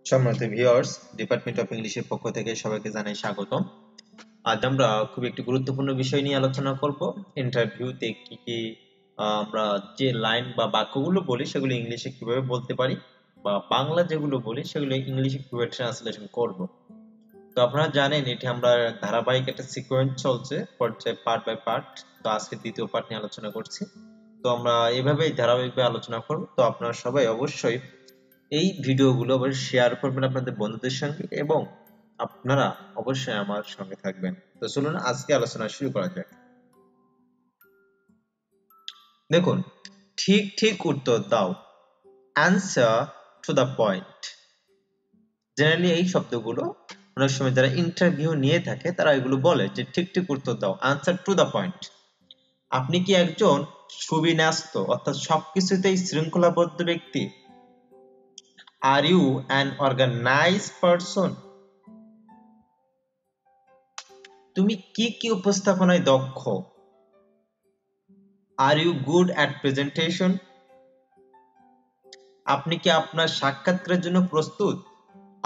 সম্মানিত viewers, department of ইংলিশের পক্ষ থেকে সবাইকে জানাই স্বাগতম। আজ আমরা খুব একটি গুরুত্বপূর্ণ বিষয় নিয়ে আলোচনা করব। ইন্টারভিউতে কি কি আমরা যে লাইন বা বাক্যগুলো বলি সেগুলো ইংলিশে কিভাবে বলতে পারি, বা বাংলা যেগুলো বলি সেগুলো ইংলিশে কিভাবে ট্রান্সলেশন করব। তো আপনারা জানেন এটি আমরা ধারাবাহিক একটা সিকোয়েন্স চলছে, পর্যায়ে পার্ট বাই পার্ট। তো আজকে দ্বিতীয় পার্ট নিয়ে আলোচনা করছি। তো আমরা এভাবেই ধারাবাহিকভাবে আলোচনা করব। তো আপনারা সবাই অবশ্যই এই ভিডিওগুলো অবশ্যই শেয়ার করবেন আপনাদের বন্ধুদের সঙ্গে, এবং আপনারা অবশ্যই আমার সঙ্গে থাকবেন। তো চলুন আজকে আলোচনা শুরু করা যাক। দেখুন, ঠিক ঠিক উত্তর দাও, answer to the point. Generally এই শব্দগুলো অনেক সময় যারা ইন্টারভিউ নিয়ে থাকে তারা এগুলো বলে যে ঠিক ঠিক উত্তর দাও, অ্যান্সার টু দ্য পয়েন্ট। আপনি কি একজন সুবিন্যস্ত অর্থাৎ সবকিছুতেই শৃঙ্খলাবদ্ধ ব্যক্তি? Are you an organized person? তুমি কি কি উপস্থাপনায় দক্ষ? Are you good at presentation? আপনি কি আপনার সাক্ষাৎকারের জন্য প্রস্তুত?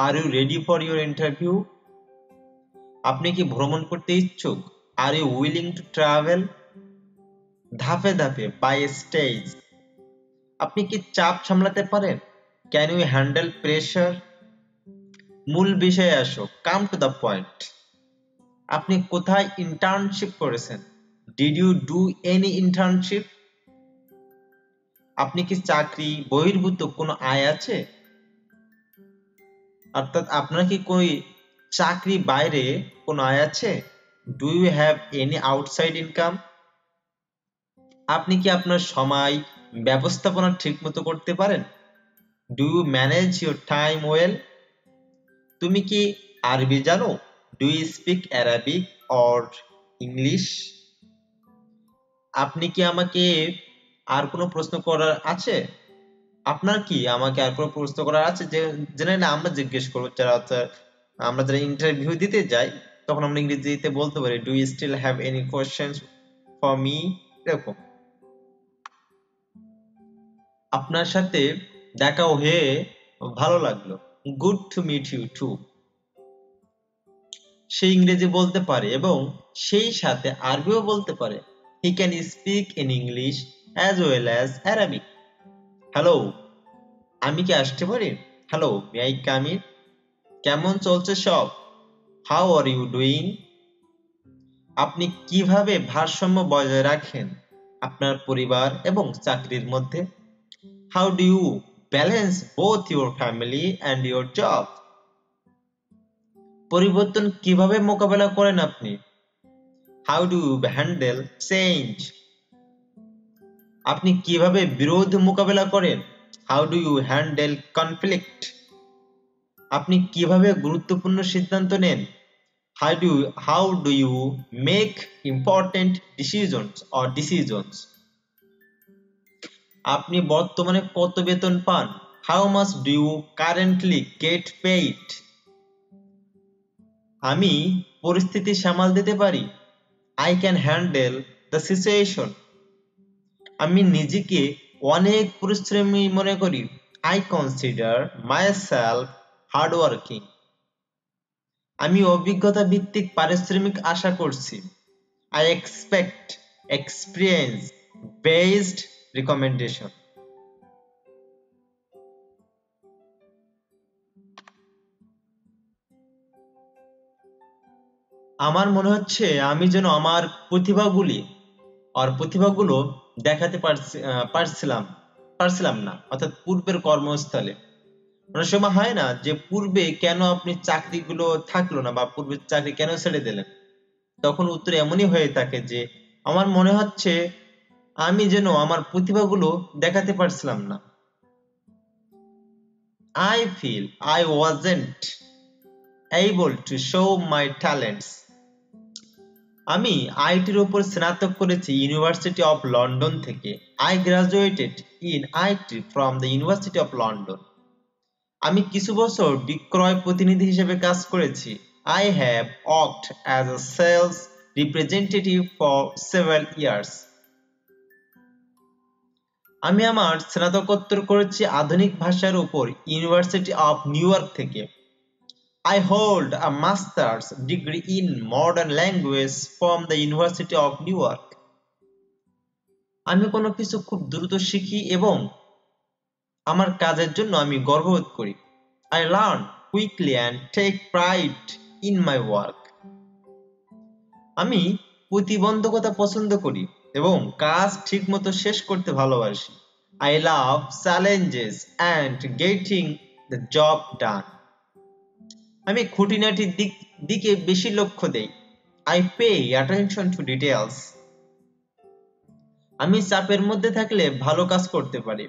Are you ready for your interview? আপনি কি ভ্রমণ করতে ইচ্ছুক? Are you willing to travel? ধাপে ধাপে, বাই স্টেজ। আপনি কি চাপ সামলাতে পারেন? Can you handle pressure? মূল বিষয়ে আসো, কাম টু দ্য পয়েন্ট। আপনি কোথায় ইন্টার্নশিপ করেছেন? Did you do any internship? আপনি কি চাকরি বহির্ভূত কোনো আয় আছে? অর্থাৎ আপনার কি কোই চাকরি বাইরে কোনো আয় আছে? Do you have any outside income? আপনি কি আপনার সময় ব্যবস্থাপনা ঠিকমতো করতে পারেন? Do you manage your time well? তুমি কি আরবি জানো? Do you speak Arabic or English? আপনি কি আমাকে আর কোনো প্রশ্ন করার আছে? আপনার কি আমাকে আর কোনো প্রশ্ন করার আছে? যে জেনারেলি আমরা জিজ্ঞেস করবো, আমরা যারা ইন্টারভিউ দিতে যাই তখন আমরা ইংরেজিতে বলতে পারি do you still have any questions for me, এরকম। আপনার সাথে দেখা হয়ে ভালো লাগলো, good to meet you too. সে ইংরেজি বলতে পারে এবং সেই সাথে আরবিও বলতে পারে। He can speak in English as well as Arabic. Hello, আমি কি আসতে পারি? Hello, may I come in? কেমন চলছে সব? How are you doing? আপনি কিভাবে ভারসাম্য বজায় রাখেন আপনার পরিবার এবং চাকরির মধ্যে? How do you balance both your family and your job? পরিবর্তন কিভাবে মোকাবেলা করেন আপনি? How do you handle change? আপনি কিভাবে বিরোধ মোকাবেলা করেন? How do you handle conflict? আপনি কিভাবে গুরুত্বপূর্ণ সিদ্ধান্ত নেন? How do you make important decisions? আপনি বর্তমানে কত বেতন পান? How much do you currently get paid? আমি পরিস্থিতি সামাল দিতে পারি। I can handle the situation. আমি নিজেকে অনেক পরিশ্রমী মনে করি। I consider myself hardworking. আমি অভিজ্ঞতা ভিত্তিক পারিশ্রমিক আশা করছি। I expect experience based recommendation. আমার মনে হচ্ছে আমি যেন আমার প্রতিভাগুলো দেখাতে পারছিলাম না, অর্থাৎ পূর্বের কর্মস্থলে। অনেক সময় হয় না যে পূর্বে কেন আপনি চাকরিগুলো থাকলো না বা পূর্বের চাকরি কেন ছেড়ে দিলেন, তখন উত্তর এমনই হয়ে থাকে যে আমার মনে হচ্ছে আমি যেন আমার প্রতিভাগুলো দেখাতে পারছিলাম না। I feel I wasn't able to show my talents. আমি আইটির উপর স্নাতক করেছি ইউনিভার্সিটি অফ লন্ডন থেকে। I graduated in IT from the University of London. আমি কিছু বছর বিক্রয় প্রতিনিধি হিসেবে কাজ করেছি। I have worked as a sales representative for several years. আমি আমার স্নাতকোত্তর করেছি আধুনিক ভাষার উপর ইউনিভার্সিটি অফ নিউ ইয়র্ক থেকে। I hold a master's degree in modern language from the University of New York. আমি কোনো কিছু খুব দ্রুত শিখি এবং আমার কাজের জন্য আমি গর্ববোধ করি। I learn quickly and take pride in my work. আমি প্রতিবন্ধকতা পছন্দ করি এবং কাজ ঠিকমতো শেষ করতে ভালোবাসি। I love challenges and getting the job done. আমি খুঁটিনাটির দিকে বেশি লক্ষ্য দেই। I pay attention to details. আমি চাপের মধ্যে থাকলে ভালো কাজ করতে পারি।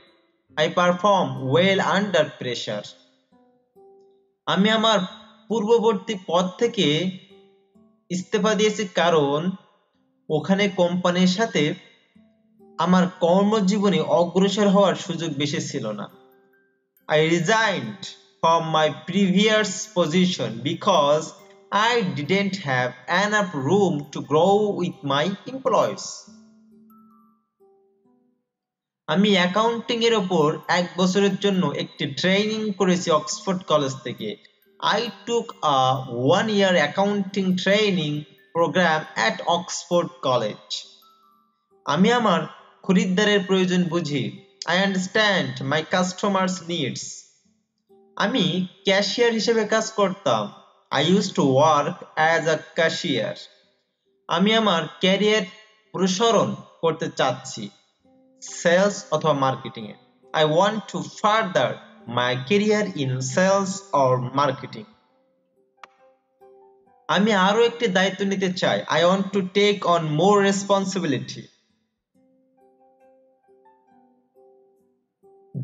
I perform well under pressure. আমি আমার পূর্ববর্তী পদ থেকে ইস্তফা দিয়েছি কারণ ওখানে কোম্পানির সাথে আমার কর্মজীবনে অগ্রসর হওয়ার সুযোগ বেশি ছিল না। I resigned from my previous position because I didn't have enough room to grow with my employees. আমি অ্যাকাউন্টিং এর উপর 1 বছরের জন্য একটি ট্রেনিং করেছি অক্সফোর্ড কলেজ থেকে। I took a 1-year accounting training program at Oxford College. আমি আমার খরিদ্দারের প্রয়োজন বুঝি। I understand my customers' needs. আমি ক্যাশিয়ার হিসেবে কাজ করতাম। I used to work as a cashier. আমি আমার ক্যারিয়ার প্রসারণ করতে চাচ্ছি সেলস অথবা marketing A. I want to further my career in sales or marketing. আমি আরো একটি দায়িত্ব নিতে চাই। I want to take on more responsibility.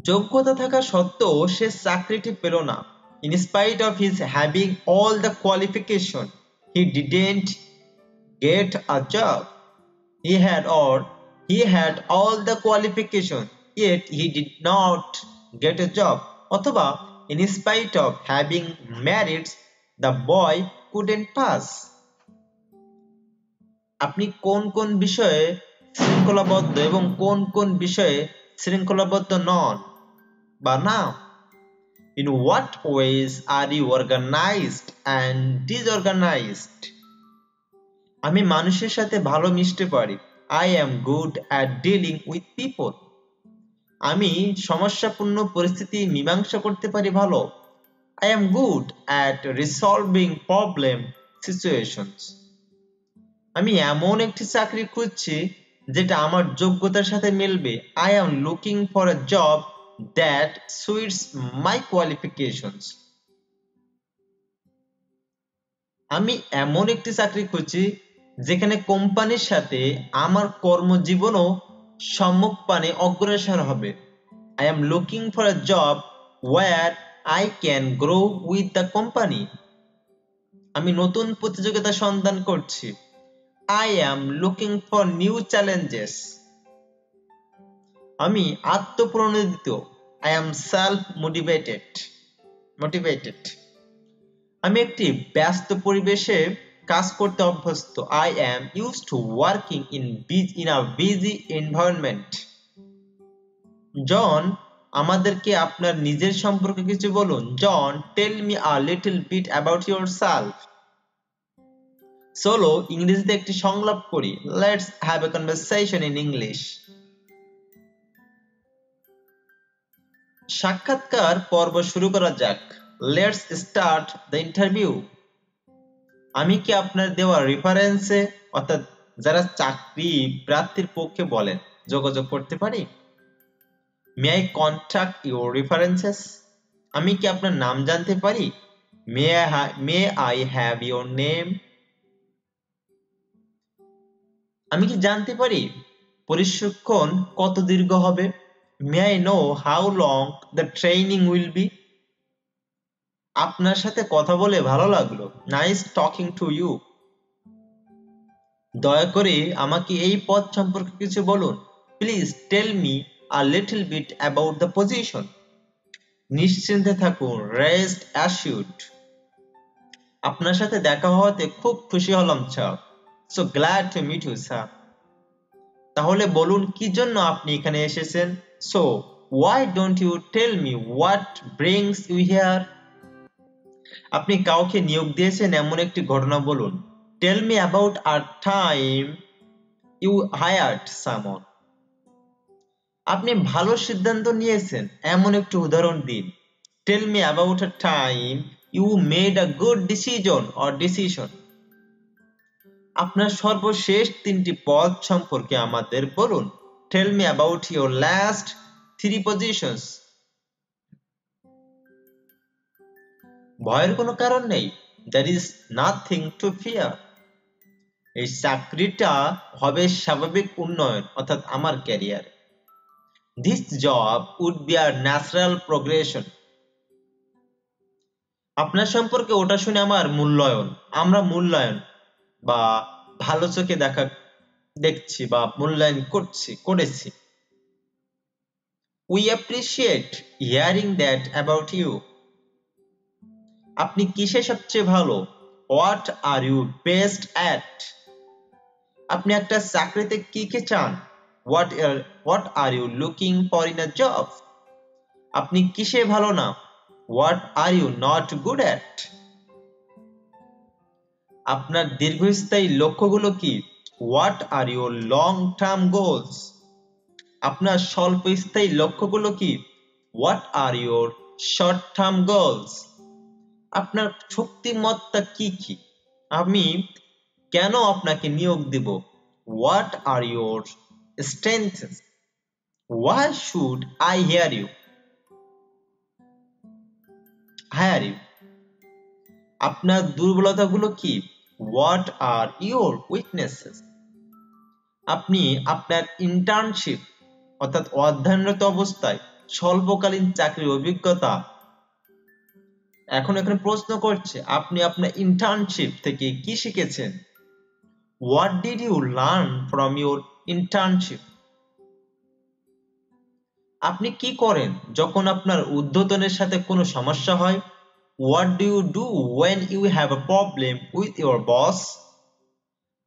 যোগ্যতা থাকা সত্ত্বেও সে চাকরিটি পেল না। In spite of his having all the qualification, he didn't get a job. He had all the qualification, yet he did not get a job. অথবা in spite of having merits, the boy couldn't pass. আপনি কোন কোন বিষয়ে শৃঙ্খলাবদ্ধ এবং কোন কোন বিষয়ে শৃঙ্খলাবদ্ধ নন বা না? In what ways are you organized and disorganized? আমি মানুষের সাথে ভালো মিশতে পারি। I am good at dealing with people. আমি সমস্যাপূর্ণ পরিস্থিতি মীমাংসা করতে পারি ভালো। I am good at resolving problem situations. আমি এমন একটি চাকরি খুঁজছি যেটা আমার যোগ্যতার সাথে মিলবে। I am looking for a job that suits my qualifications. আমি এমন একটি চাকরি খুঁজছি যেখানে কোম্পানির সাথে আমার কর্মজীবনও সম্মুখপানে অগ্রসর হবে। I am looking for a job where I can grow with the company. আমি নতুন প্রতিযোগিতা সন্ধান করছি। I am looking for new challenges. আমি আত্মপ্রণোদিত। I am self-motivated. আমি একটি ব্যস্ত পরিবেশে কাজ করতে অভ্যস্ত। I am used to working in a busy environment. জন, আমাদেরকে আপনার নিজের সম্পর্কে কিছু বলুন। John, tell me a little bit about yourself. চলো ইংরেজিতে একটি সংলাপ করি। Let's have a conversation in English. সাক্ষাৎকার পর্ব শুরু করা যাক। Let's start the interview. আমি কি আপনার দেওয়া রেফারেন্সে অর্থাৎ যারা চাকরি প্রার্থীর পক্ষে বলেন যোগাযোগ করতে পারি? May I contact your references? আমি কি আপনার নাম জানতে পারি? May I have your name? আমি কি জানতে পারি প্রশিক্ষণ কত দীর্ঘ হবে? May I know how long the training will be? আপনার সাথে কথা বলে ভালো লাগলো। Nice talking to you. দয়া করে আমাকে এই পদ সম্পর্কে কিছু বলুন। Please tell me a little bit about the position. নিশ্চিন্তে থাকুন। Rest assured. আপনার সাথে দেখা হওয়াতে খুব খুশি হলাম sir. So glad to meet you, sir. তাহলে বলুন কি জন্য আপনি এখানে এসেছেন? So why don't you tell me what brings you here? আপনি কাউকে নিয়োগ দিয়েছেন এমন একটি ঘটনা বলুন। Tell me about a time you hired someone. আপনি ভালো সিদ্ধান্ত নিয়েছেন এমন একটি উদাহরণ দিন। Tell me about a time you made a good decision. আপনার সর্বশেষ 3টি পদ সম্পর্কে আমাদের বলুন। Tell me about your last 3 positions. ভয়ের কোনো কারণ নেই। There is nothing to fear. এই চাকরিটা হবে স্বাভাবিক উন্নয়ন অর্থাৎ আমার career. This job would be a natural progression. আপনার সম্পর্কে ওটা শুনে আমরা মূল্যায়ন বা ভালো চোখে দেখছি বা মূল্যায়ন করেছি। We appreciate hearing that about you. আপনি কিসে সবচেয়ে ভালো? What are you best at? আপনি একটা চাকরিতে কি চান? What are you looking for in a job? আপনি কিসে ভালো না? What are you not good at? আপনার দীর্ঘস্থায়ী লক্ষ্যগুলো কি? What are your long term goals? আপনার স্বল্পস্থায়ী লক্ষ্যগুলো কি? What are your short term goals? আপনার শক্তিমত্তা কি? আমি কেন আপনাকে নিয়োগ দেব? What are your strengths? Why should I hire you? আপনার দুর্বলতাগুলো কি? What are your weaknesses? আপনি আপনার ইন্টার্নশিপ অর্থাৎ অধ্যয়নরত অবস্থায় স্বল্পকালীন চাকরির অভিজ্ঞতা এখন প্রশ্ন করছে আপনি আপনার ইন্টার্নশিপ থেকে কি শিখেছেন? What did you learn from your internship? আপনি কি করেন যখন আপনার ঊর্ধ্বতনের সাথে কোনো সমস্যা হয়? What do you do when you have a problem with your boss?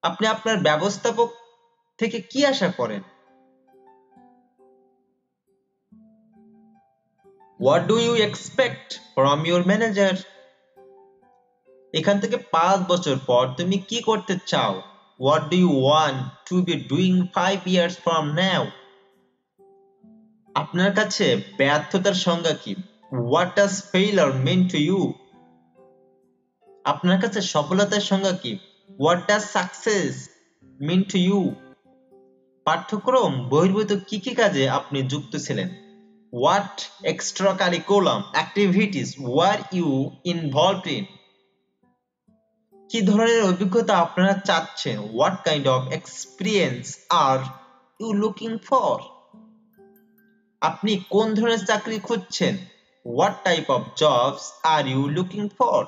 আপনি আপনার ব্যবস্থাপক থেকে কি আশা করেন? What do you expect from your manager? এখান থেকে 5 বছর পর তুমি কি করতে চাও? What do you want to be doing 5 years from now? আপনার কাছে ব্যর্থতার সংজ্ঞা কি? What does failure mean to you? আপনার কাছে সফলতার সংজ্ঞা কি? What does success mean to you? পাঠ্যক্রম বহির্ভূত কি কাজে আপনি যুক্ত ছিলেন? What extracurricular activities were you involved in? কি ধরনের অভিজ্ঞতা আপনারা চাচ্ছেন? What kind of experience are you looking for? আপনি কোন ধরনের চাকরি খুঁজছেন? What type of jobs are you looking for?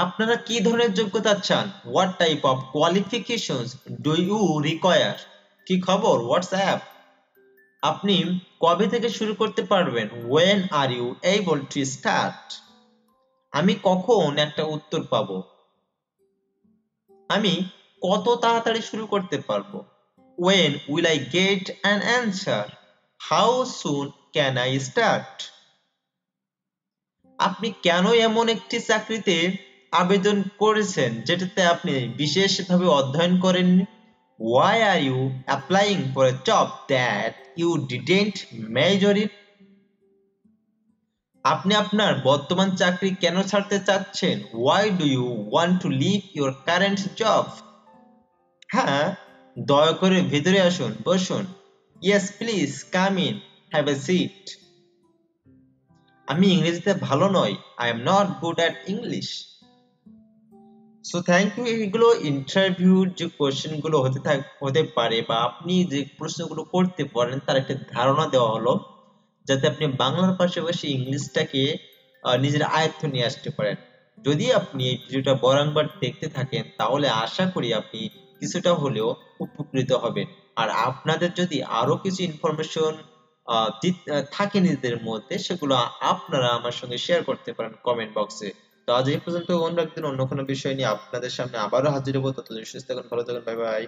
আপনারা কি ধরনের যোগ্যতা চান? What type of qualifications do you require? কি খবর? What's up? আপনি কবে থেকে শুরু করতে পারবেন? When are you able to start? আমি কখন একটা উত্তর পাবো? আমি কত তাড়াতাড়ি শুরু করতে পারবো? When will I get an answer? How soon can I start? আপনি কেন এমন একটি চাকরিতে আবেদন করেছেন যেটাতে আপনি বিশেষভাবে অধ্যয়ন করেননি? Why are you applying for a job that you didn't major in? আপনি আপনার বর্তমান চাকরি কেন ছাড়তে চাচ্ছেন? Why do you want to leave your current job? হ্যাঁ, দয়া করে ভিতরে আসুন, বসুন। Yes, please come in, have a seat. আমি ইংরেজিতে ভালো নই। I am not good at English. So thank you. এগুলো ইন্টারভিউর যে কোশ্চেন গুলো হতে পারে বা আপনি যে প্রশ্নগুলো করতে পারেন তার একটা ধারণা দেওয়া হলো যাতে আপনি বাংলার পাশাপাশি ইংলিশটাকে নিজের আয়ত্তে নিয়ে আসতে পারেন। যদি আপনি এই ভিডিওটা বারংবার দেখতে থাকেন তাহলে আশা করি আপনি কিছুটা হলেও উপকৃত হবেন। আর আপনাদের যদি আরো কিছু ইনফরমেশন থাকে নিজেদের মধ্যে সেগুলো আপনারা আমার সঙ্গে শেয়ার করতে পারেন কমেন্ট বক্সে। তো আজ এই পর্যন্ত, অন্য একদিন অন্য কোনো বিষয় নিয়ে আপনাদের সামনে আবারও হাজির হবো। ততদিন সুস্থ থাকুন, ভালো থাকুন, বাই বাই।